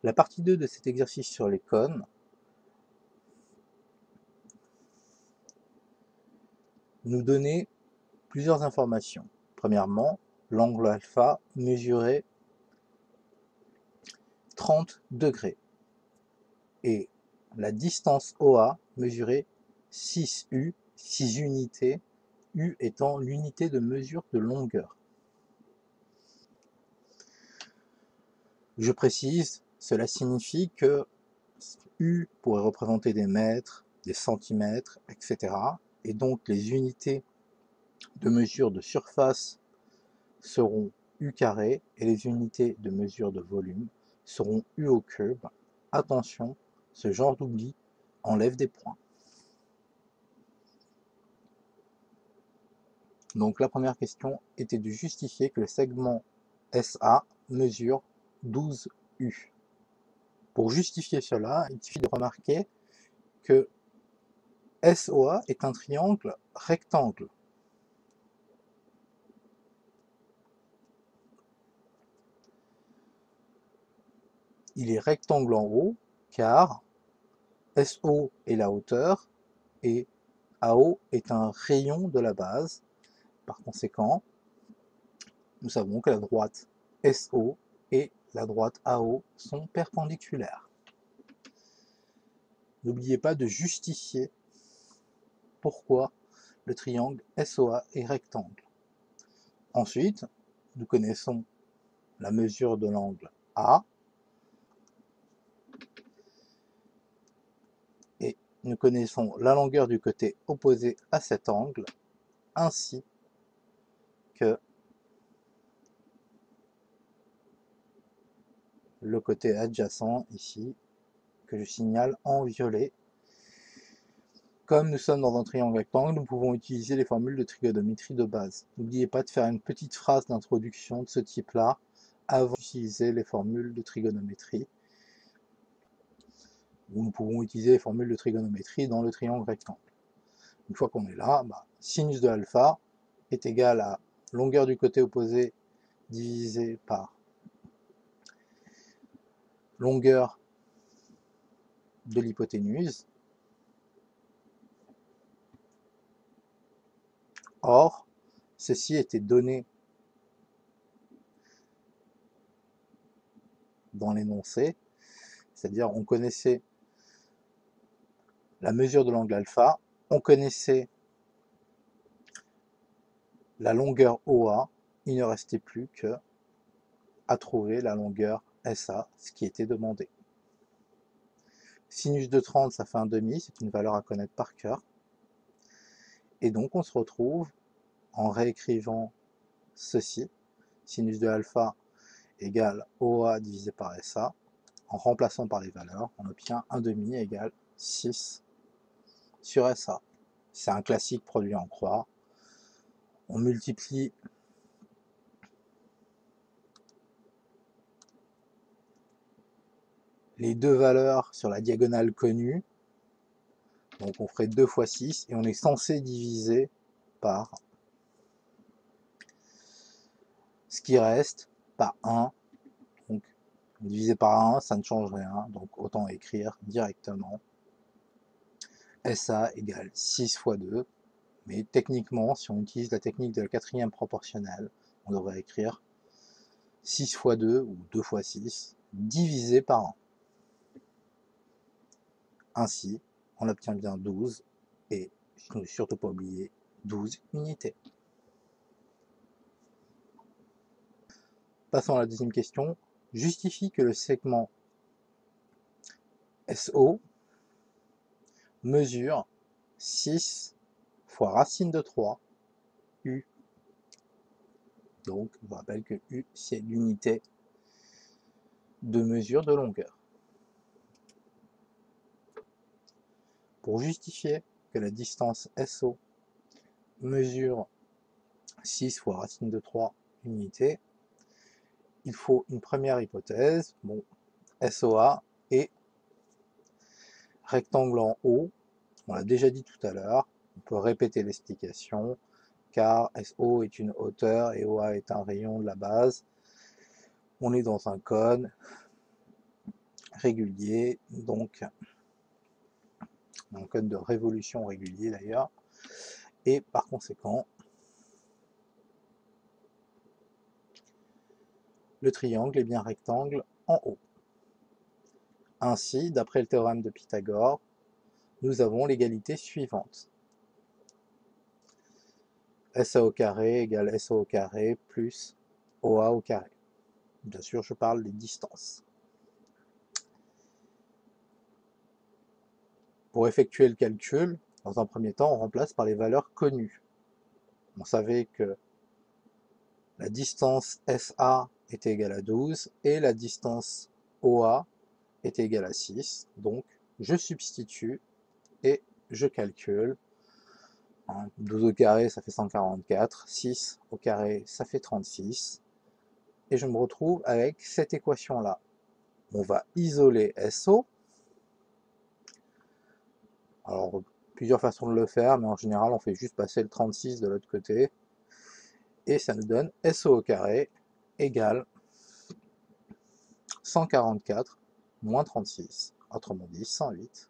La partie 2 de cet exercice sur les cônes nous donnait plusieurs informations. Premièrement, l'angle alpha mesurait 30 degrés et la distance OA mesurait 6U, 6 unités, U étant l'unité de mesure de longueur. Je précise, cela signifie que U pourrait représenter des mètres, des centimètres, etc. Et donc les unités de mesure de surface seront U carré et les unités de mesure de volume seront U au cube. Attention, ce genre d'oubli enlève des points. Donc la première question était de justifier que le segment SA mesure 12 U. Pour justifier cela, il suffit de remarquer que SOA est un triangle rectangle. Il est rectangle en haut car SO est la hauteur et AO est un rayon de la base. Par conséquent, nous savons que la droite SO et la droite AO sont perpendiculaires. N'oubliez pas de justifier pourquoi le triangle SOA est rectangle. Ensuite, nous connaissons la mesure de l'angle A et nous connaissons la longueur du côté opposé à cet angle ainsi que le côté adjacent ici que je signale en violet. Comme nous sommes dans un triangle rectangle, nous pouvons utiliser les formules de trigonométrie de base. N'oubliez pas de faire une petite phrase d'introduction de ce type-là avant d'utiliser les formules de trigonométrie. Nous pouvons utiliser les formules de trigonométrie dans le triangle rectangle. Une fois qu'on est là, sinus de alpha est égal à longueur du côté opposé divisé par longueur de l'hypoténuse. Or, ceci était donné dans l'énoncé, c'est-à-dire on connaissait la mesure de l'angle alpha, on connaissait la longueur OA, il ne restait plus que à trouver la longueur SA, ce qui était demandé. Sinus de 30, ça fait un demi, c'est une valeur à connaître par cœur. Et donc on se retrouve en réécrivant ceci, sinus de alpha égale OA divisé par SA, en remplaçant par les valeurs, on obtient un demi égale 6 sur SA. C'est un classique produit en croix. On multiplie les deux valeurs sur la diagonale connue, donc on ferait 2 fois 6 et on est censé diviser par ce qui reste, par 1. Donc divisé par 1, ça ne change rien, donc autant écrire directement SA égale 6 fois 2. Mais techniquement, si on utilise la technique de la quatrième proportionnelle, on devrait écrire 6 fois 2 ou 2 fois 6 divisé par 1. Ainsi, on obtient bien 12 et, ne surtout pas oublier, 12 unités. Passons à la deuxième question. Justifie que le segment SO mesure 6 fois racine de 3 U. Donc, je vous rappelle que U, c'est l'unité de mesure de longueur. Pour justifier que la distance SO mesure 6 fois racine de 3 unités, il faut une première hypothèse. Bon, SOA est rectangle en haut, on l'a déjà dit tout à l'heure, on peut répéter l'explication, car SO est une hauteur et OA est un rayon de la base. On est dans un cône, régulier, donc un cône de révolution régulier d'ailleurs, et par conséquent, le triangle est bien rectangle en haut. Ainsi, d'après le théorème de Pythagore, nous avons l'égalité suivante. SA au carré égale SA au carré plus OA au carré. Bien sûr, je parle des distances. Pour effectuer le calcul, dans un premier temps, on remplace par les valeurs connues. On savait que la distance SA était égale à 12 et la distance OA était égale à 6. Donc, je substitue et je calcule. 12 au carré, ça fait 144. 6 au carré, ça fait 36. Et je me retrouve avec cette équation-là. On va isoler SO. Alors, plusieurs façons de le faire, mais en général, on fait juste passer le 36 de l'autre côté. Et ça nous donne SO au carré égale 144 moins 36, autrement dit 108.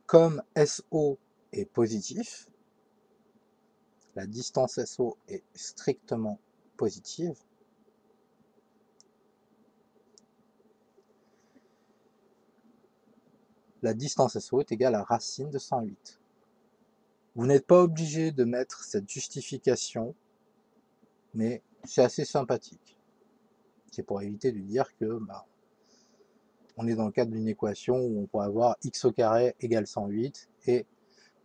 Comme SO est positif, la distance SO est strictement positive, la distance SO est égale à racine de 108. Vous n'êtes pas obligé de mettre cette justification, mais c'est assez sympathique. C'est pour éviter de dire que on est dans le cadre d'une équation où on pourrait avoir x au carré égale 108 et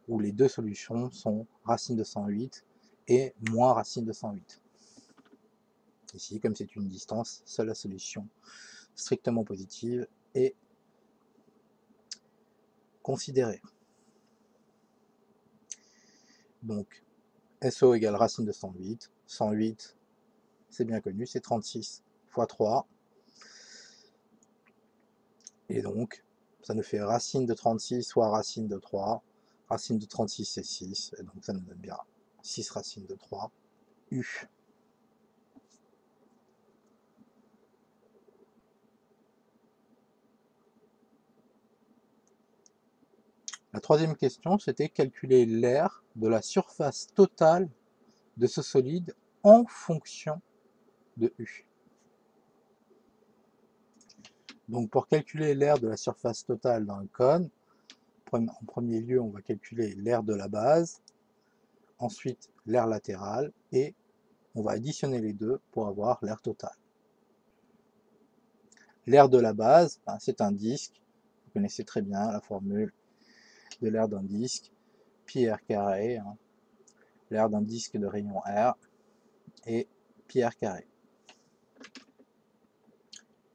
où les deux solutions sont racine de 108 et moins racine de 108. Ici, comme c'est une distance, seule la solution strictement positive est considérée. Donc, SO égale racine de 108. 108, c'est bien connu, c'est 36 fois 3. Et donc, ça nous fait racine de 36 fois racine de 3. Racine de 36, c'est 6. Et donc, ça nous donne bien 6 racine de 3, U. La troisième question, c'était calculer l'aire de la surface totale de ce solide en fonction de U. Donc pour calculer l'aire de la surface totale d'un cône, en premier lieu, on va calculer l'aire de la base, ensuite l'aire latérale, et on va additionner les deux pour avoir l'aire totale. L'aire de la base, c'est un disque, vous connaissez très bien la formule de l'aire d'un disque, pi r carré, l'aire d'un disque de rayon R, et pi r carré.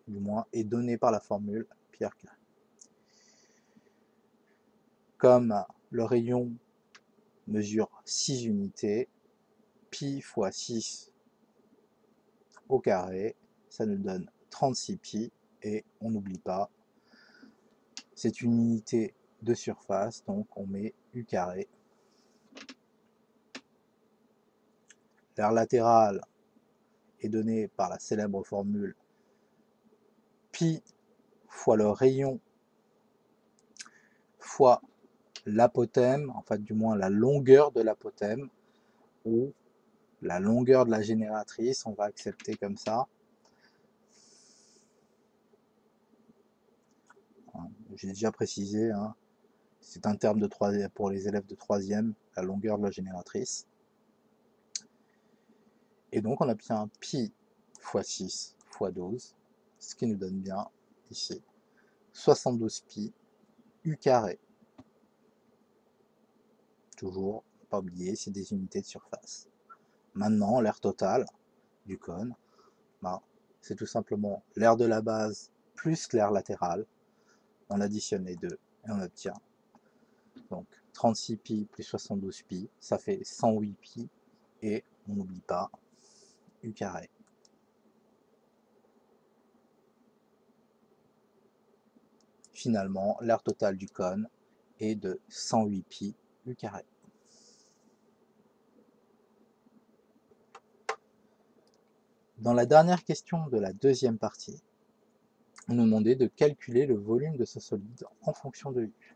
Du moins, est donné par la formule pi r carré. Comme le rayon mesure 6 unités, pi fois 6 au carré, ça nous donne 36 pi, et on n'oublie pas, c'est une unité de surface, donc on met u carré. L'aire latérale est donnée par la célèbre formule pi fois le rayon fois l'apothème, en fait du moins la longueur de l'apothème, ou la longueur de la génératrice, on va accepter comme ça. J'ai déjà précisé, c'est un terme pour les élèves de 3e, la longueur de la génératrice. Et donc on obtient pi fois 6 fois 12, ce qui nous donne bien ici 72 pi u carré. Toujours, pas oublier, c'est des unités de surface. Maintenant, l'aire totale du cône, c'est tout simplement l'aire de la base plus l'aire latérale. On additionne les deux et on obtient donc 36 pi plus 72 pi, ça fait 108 pi, et on n'oublie pas u carré. Finalement, l'aire totale du cône est de 108 pi u carré. Dans la dernière question de la deuxième partie, on nous demandait de calculer le volume de ce solide en fonction de U.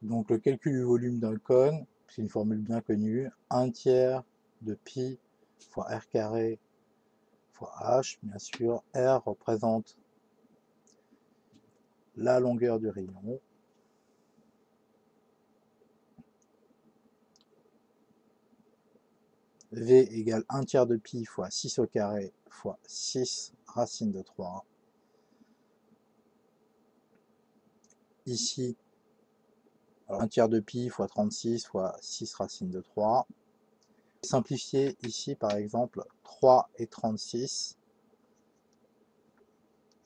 Donc le calcul du volume d'un cône, c'est une formule bien connue, 1/3 de pi fois r carré fois h, bien sûr. R représente la longueur du rayon. V égale 1/3 de pi fois 6 au carré fois 6 racine de 3. Ici, 1/3 de pi fois 36 fois 6 racine de 3. Simplifier ici, par exemple, 3 et 36.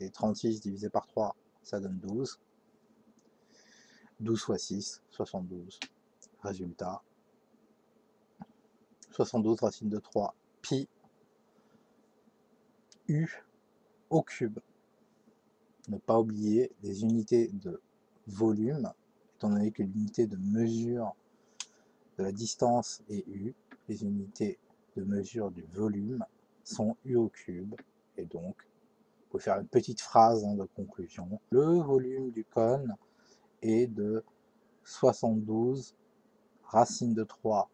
Et 36 divisé par 3, ça donne 12. 12 fois 6, 72. Résultat, 72 racine de 3 pi U au cube. Ne pas oublier les unités de volume, étant donné que l'unité de mesure de la distance est U, les unités de mesure du volume sont U au cube, et donc, vous pouvez faire une petite phrase de conclusion. Le volume du cône est de 72 racine de 3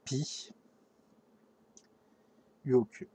pi U au cube.